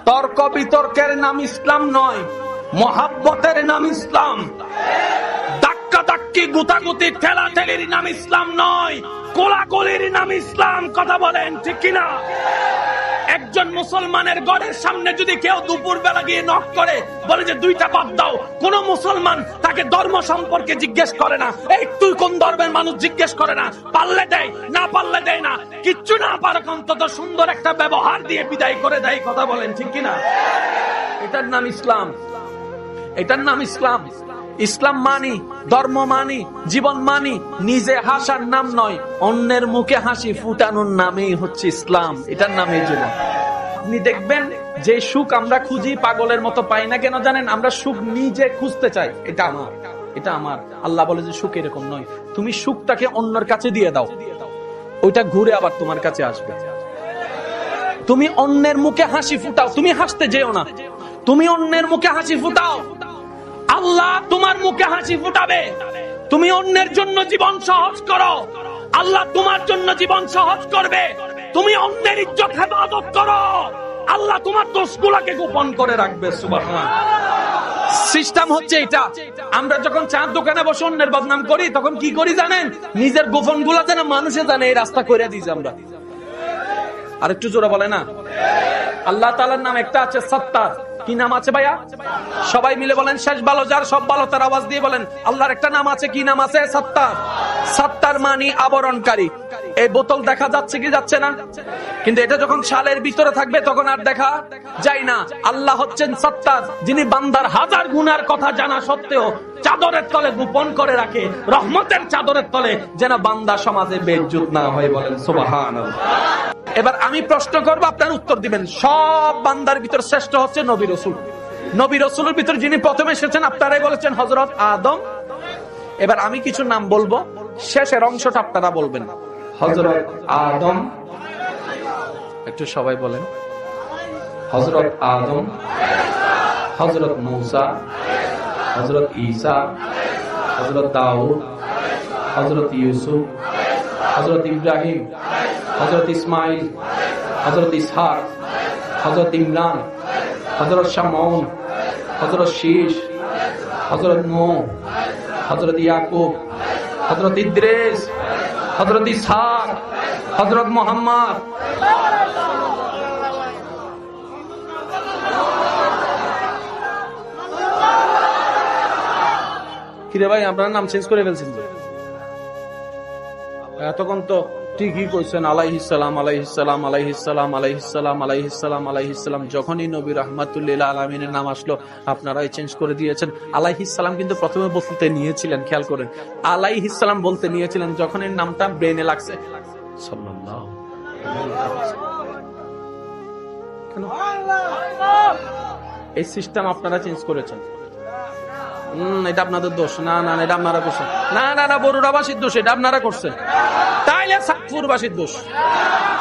তর্ক বিতর্কের নাম ইসলাম নয়, মহাব্বতের নাম ইসলাম। ধাক্কা ধাক্কি গুতাগুতি ঠেলাঠেলির নাম ইসলাম নয়, কোলাকুলির নাম ইসলাম। কথা বলেন ঠিক কিনা? একজন মুসলমানের ঘরের সামনে যদি কেউ দুপুর বেলা গিয়ে নক করে বলে যে দুইটা বাদ দাও, কোন মুসলমান তাকে ধর্ম সম্পর্কে জিজ্ঞেস করে না, এই তুই কোন ধর্মের মানুষ জিজ্ঞেস করে না। পারলে দেয়, না পারলে দেয় না। কিচ্ছু না পারক অন্তত সুন্দর একটা ব্যবহার দিয়ে বিদায় করে দেয়। কথা বলেন ঠিক কিনা? এটার নাম ইসলাম, এটার নাম ইসলাম। ইসলাম মানি, ধর্ম মানি, জীবন মানি। নিজে হাসার নাম নয়, অন্যের মুখে হাসি ফুটানোর নামেই হচ্ছে ইসলাম। এটার নামই জীবন। আপনি দেখবেন যে সুখ আমরা খুঁজি পাগলের মতো পাই না কেন জানেন? আমরা সুখ নিজে খুঁজতে চাই, এটা আমার, এটা আমার। আল্লাহ বলে যে সুখ এরকম নয়, তুমি সুখটাকে অন্যের কাছে দিয়ে দাও, ওইটা ঘুরে আবার তোমার কাছে আসবে। তুমি অন্যের মুখে হাসি ফুটাও, তুমি হাসতে যেও না, তুমি অন্যের মুখে হাসি ফুটাও, আল্লাহ তোমার মুখে হাসি ফুটাবে। তুমি অন্যের জন্য জীবন সহজ করো, আল্লাহ তোমার জন্য জীবন সহজ করবে। তুমি অন্যের ইজ্জত হেফাজত করো, আল্লাহ তোমার দোষগুলোকে গোপন করে রাখবে। সুবহানাল্লাহ। সিস্টেম হচ্ছে এটা। আমরা যখন চার দোকানে বসে অন্যের বদনাম করি তখন কি করি জানেন? নিজের গোপন গুলা যেন মানুষে জানে এই রাস্তা করে দিয়েছি আমরা। আর একটু জোরে বলে না? আল্লাহ তাআলার নাম একটা আছে সত্তার। কি নাম আছে ভাইয়া? সবাই মিলে বলেন, শেষ ভালো যার সব ভালো তার আওয়াজ দিয়ে বলেন। আল্লাহর একটা নাম আছে, কি নাম আছে? সত্তার। সত্তার মানি আবরণকারী। এই বোতল দেখা যাচ্ছে কি যাচ্ছে না? কিন্তু এটা যখন শালের ভিতরে থাকবে তখন আর দেখা যায় না। আল্লাহ হচ্ছেন সত্তার, যিনি বান্দার হাজার গুনার কথা জানা সত্ত্বেও চাদরের তলে গোপন করে রাখে, রহমতের চাদরের তলে, যেন বান্দা সমাজে বেইজ্জত না হয়। বলেন সুবহানাল্লাহ। এবার আমি প্রশ্ন করব, আপনার উত্তর দিবেন। সব বান্দার ভিতর শ্রেষ্ঠ হচ্ছে নবী রাসূল। নবী রাসূলের ভিতর যিনি প্রথমে এসেছেন আপনারাই বলেছেন হযরত আদম। এবার আমি কিছু নাম বলবো, শেষের অংশটা আপনারা বলবেন। হযরত আদম, একটু সবাই বলেন। হযরত আদম, হযরত মূসা, হযরত ঈসা, হযরত দাউদ, হযরত ইউসুফ, হযরত ইব্রাহিম, হযরত ইসমাইল, হযরত ইসহাক, হযরত ইমরান, হযরত শামউন, হযরত শীশ, হযরত নূহ, হযরত ইয়াকুব, হযরত ইদ্রিস, হযরত ইসহাক, হযরত মুহাম্মদ। কিরে ভাই, আপনার নাম চেঞ্জ করে ফেলছেন? এতক্ষণ তো ঠিকই কইছেন আলাইহিস সালাম, আলাইহিস সালাম, আলাইহিস সালাম, আলাইহিস সালাম, আলাইহিস সালাম, আলাইহিস সালাম। যখনই নবী রাহমাতুল লিল আলামিনের নাম আসলো আপনারাই চেঞ্জ করে দিয়েছেন। আলাইহিস সালাম কিন্তু প্রথমে বলতে নিয়েছিলেন, খেয়াল করেন, আলাইহিস সালাম বলতে নিয়েছিলেন, যখন এর নামটা ব্রেনে লাগছে সাল্লাল্লাহু আলাইহি ওয়াসাল্লাম। এই সিস্টেম আপনারা চেঞ্জ করেছেন। এটা আপনাদের দোষ না, না এটা আপনারা করছেন। না না না, বরুড়াবাসীর দোষ, এটা আপনারা করছেন। তাইলে চাঁদপুরবাসীর দোষ,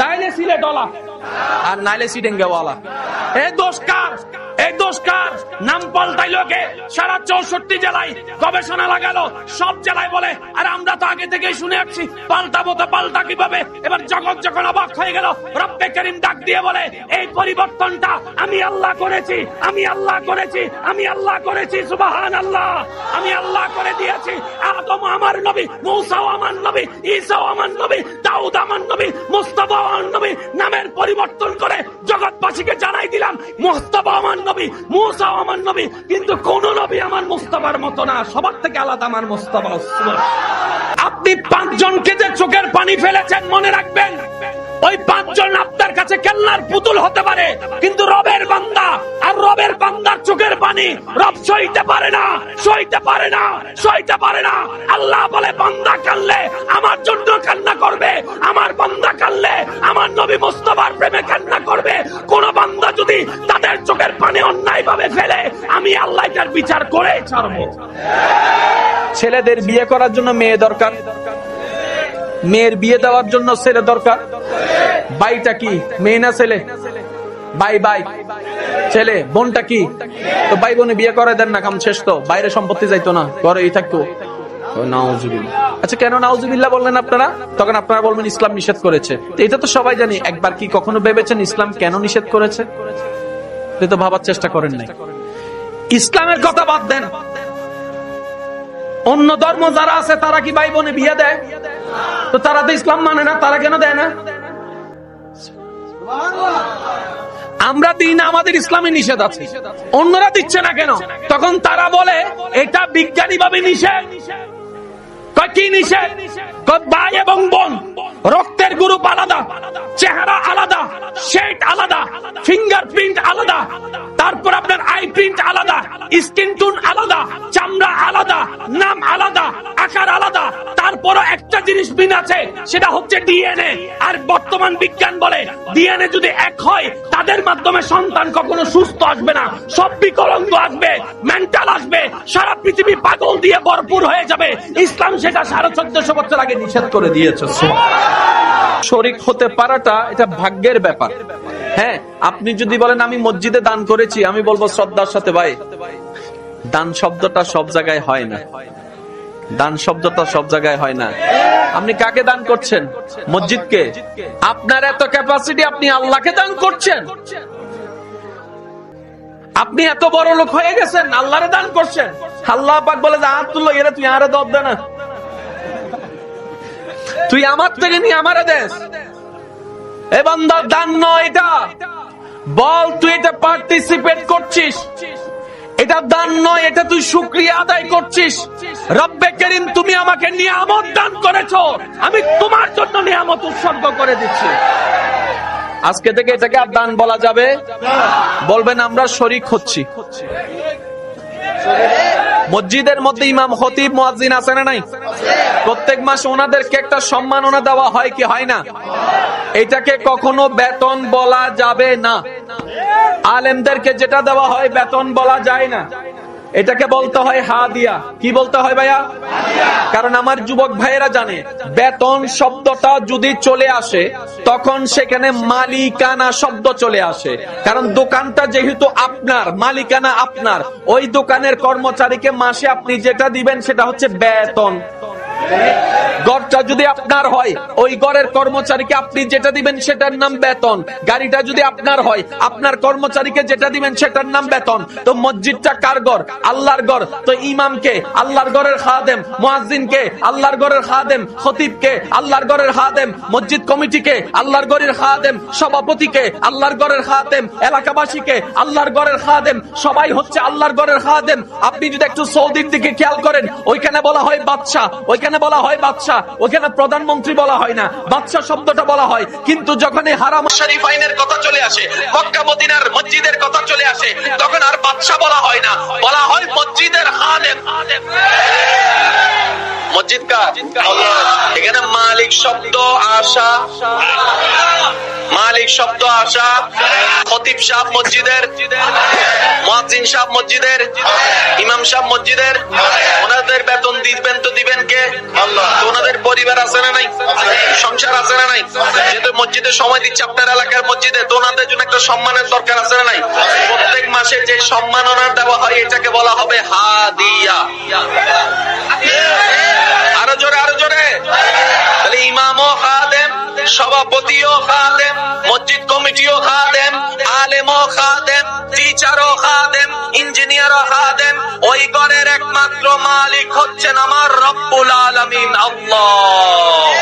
তাইলে সিলেটওয়ালা, আর নাইলে সিডেঙ্গাওয়ালা। এই দোষ কার? এই দোষ কার? নাম পাল্টাইলো কে? সারা 64 জেলায় গবেষণা লাগালো, সব জেলায় বলে, আর আমরা তো আগে থেকেই শুনে আসছি পাল্টাবো তো পাল্টা কিভাবে। এবার জগৎ যখন অবাক হয়ে গেল, রব্বে কারীম ডাক দিয়ে বলে, এই পরিবর্তনটা আমি আল্লাহ করেছি, আমি আল্লাহ করেছি, আমি আল্লাহ করেছি। সুবহানাল্লাহ। আমি আল্লাহ করে দিয়েছি। আদম আমার নবী, মূসাও আমার নবী, ঈসাও আমার নবী, দাউদ আমার নবী, মুস্তাফা আমার নবী। নামের পরিবর্তন করে জগৎবাসীকে জানাই দিলাম মুস্তাফা আমার নবী, মূসাও আমার নবী, কিন্তু কোন নবী আমার মুস্তাফার মতো না, সবার থেকে আলাদা আমার মুস্তাফা। আপনি 5 জনকে যে চোখের পানি ফেলেছেন, মনে রাখবেন ওই 5 জন আপনার কাছে খেলনার পুতুল হতে পারে, কিন্তু রবের বান্দা, আর রবের বান্দার চোখের পানি রব সইতে পারে না, সইতে পারে না, সইতে পারে না। আল্লাহ বলে, বান্দা কাঁদলে আমার জন্য কান্না করবে, আমার বান্দা কাঁদলে আমার নবী মুস্তাফার প্রেমে কান্না করবে। কোন বান্দা যদি তাদের চোখের পানি অন্যায় ভাবে ফেলে, আমি আল্লাহ তার বিচার করে ছাড়বো। ছেলেদের বিয়ে করার জন্য মেয়ে দরকার, মেয়ের বিয়ে দেওয়ার জন্য ছেলে দরকার। ভাইটা কি? মেয়ে না ছেলে? ভাই ভাই ছেলে, বোনটা কি? তো ভাই বোনে বিয়ে করে দেন না, কাম শেষ তো। বাইরে সম্পত্তি যাইতো না, ঘরেই থাকতো। নাউজুবিল্লাহ। আচ্ছা, কেন নাউজুবিল্লাহ বললেন আপনারা? তখন আপনারা বলবেন ইসলাম নিষেধ করেছে। তো এটা তো সবাই জানি। একবার কি কখনো ভেবেছেন ইসলাম কেন নিষেধ করেছে? আপনি তো ভাবার চেষ্টা করেন নাই। ইসলামের কথা বাদ দেন, অন্য ধর্ম যারা আছে তারা কি ভাই বোনে বিয়ে দেয়? তো তারা তো ইসলাম মানে না, তারা কেন দেয় না? আমরা দিই না, আমাদের ইসলামে নিষেধ আছে, অন্যরা দিচ্ছে না কেন? তখন তারা বলে এটা বিজ্ঞানী ভাবে নিষেধ। কি নিষেধ? ভাই এবং বোন, রক্তের গ্রুপ আলাদা, চেহারা আলাদা, শেড আলাদা, ফিঙ্গারপ্রিন্ট আলাদা, তারপর আপনার আই প্রিন্ট আলাদা, স্কিন টোন আলাদা, চামড়া আলাদা, নাম আলাদা, আকার আলাদা, তারপরও একটা জিনিস মিল আছে, সেটা হচ্ছে ডিএনএ। আর বর্তমান বিজ্ঞান বলে ডিএনএ যদি এক হয় তাদের মাধ্যমে সন্তান কখনো সুস্থ আসবে না, সব বিকলাঙ্গ আসবে, মেন্টাল আসবে, সারা পৃথিবী পাগল দিয়ে ভরপুর হয়ে যাবে। ইসলাম সেটা 1450 বছর আগে নিষেধ করে দিয়েছে। শরীক হতে পারাটা এটা ভাগ্যের ব্যাপার। হ্যাঁ, আপনি যদি বলেন আমি মসজিদে দান করেছি, আমি বলবো শ্রদ্ধার সাথে ভাই, দান শব্দটা সব জায়গায় হয় না, দান শব্দটা সব জায়গায় হয় না। আপনি কাকে দান করছেন? মসজিদকে। আপনার এত ক্যাপাসিটি, আপনি আল্লাহকে দান করছেন। আপনি এত বড় লোক হয়ে গেছেন, আল্লাহরে দান করছেন। আল্লাহ পাক বলে যে হাত তুললো, এরা তুই আরে দব দে না, তুই আমার থেকে নিয়ে আমারে দেশ। এ বান্দা, দান নয় এটা, বল তুই এটা পার্টিসিপেট করছিস, এটা দান নয়, এটা তুই শুকরিয়া আদায় করছিস। রব্বে করিম, তুমি আমাকে নিয়ামত দান করেছো, আমি তোমার জন্য নিয়ামত উৎসর্গ করে দিচ্ছি। আজকে থেকে এটাকে আর দান বলা যাবে? বলবেন আমরা শরীক হচ্ছি। মসজিদের মধ্যে ইমাম, খতিব, মুয়াজ্জিন আছে না নাই? প্রত্যেক মাস ওনাদেরকে একটা সম্মাননা দেওয়া হয় কি হয় না? এটাকে কখনো বেতন বলা যাবে না। আলেমদেরকে যেটা দেওয়া হয় বেতন বলা যায় না, এটাকে বলতে হয় হাদিয়া। কি বলতে হয় ভাইয়া? কারণ আমার যুবক ভাইয়েরা জানে, বেতন শব্দটা যদি চলে আসে তখন সেখানে মালিকানা শব্দ চলে আসে। কারণ দোকানটা যেহেতু আপনার, মালিকানা আপনার, ওই দোকানের কর্মচারীকে মাসে আপনি যেটা দিবেন সেটা হচ্ছে বেতন। ঘরটা যদি আপনার হয়, ওই ঘরের কর্মচারীকে আপনি যেটা দিবেন সেটার নাম বেতন। গাড়িটা যদি আপনার হয়, আপনার কর্মচারীকে যেটা দিবেন সেটার নাম বেতন। তো মসজিদটা কার ঘর? আল্লাহর ঘর। তো ইমামকে আল্লাহর ঘরের খাদেম, মুয়াজ্জিনকে আল্লাহর ঘরের খাদেম, খতিবকে আল্লাহর ঘরের খাদেম, মসজিদ কমিটিকে আল্লাহর ঘরের খাদেম, সভাপতিকে আল্লাহর ঘরের খাদেম, এলাকাবাসীকে আল্লাহর ঘরের খাদেম, সবাই হচ্ছে আল্লাহর ঘরের খাদেম। আপনি যদি একটু সৌদির দিকে খেয়াল করেন, ওইখানে বলা হয় বাদশা, ওইখানে বলা হয় বাদশা, ওখানে প্রধানমন্ত্রী বলা হয় না, বাদশা শব্দটা বলা হয়। কিন্তু যখন এই হারাম শরীফাইনের কথা চলে আসে, মক্কা মদিনার মসজিদের কথা চলে আসে, তখন আর বাদশা বলা হয় না, বলা হয় মসজিদের খাদেম। মসজিদ কার? এখানে মালিক শব্দ আসা, মালিক শব্দ আসা, খতিব সাহেব মসজিদের, মুয়াজ্জিন সাহেব মসজিদের, ইমাম সাহেব মসজিদের। ওনাদের বেতন দিবেন তো দিবেন কে? আল্লাহ। ওনাদের পরিবার আছে না নাই? সংসার আছে না নাই? যেহেতু মসজিদে সময় দিচ্ছে আপনার এলাকার মসজিদে, তো ওনাদের জন্য একটা সম্মানের দরকার আছে না নাই? প্রত্যেক মাসে যে সম্মাননা দেওয়া হয় এটাকে বলা হবে হাদিয়া। আরো জোরে, আরো জোরে। তাহলে ইমামও খাদেম, সভাপতিও খাদেম, মসজিদ কমিটিও খাদেম, আলেমও খাদেম, টিচারও খাদেম, ইঞ্জিনিয়ারও খাদেম। ওই ঘরের একমাত্র মালিক হচ্ছেন আমার রব্বুল আলামিন আল্লাহ।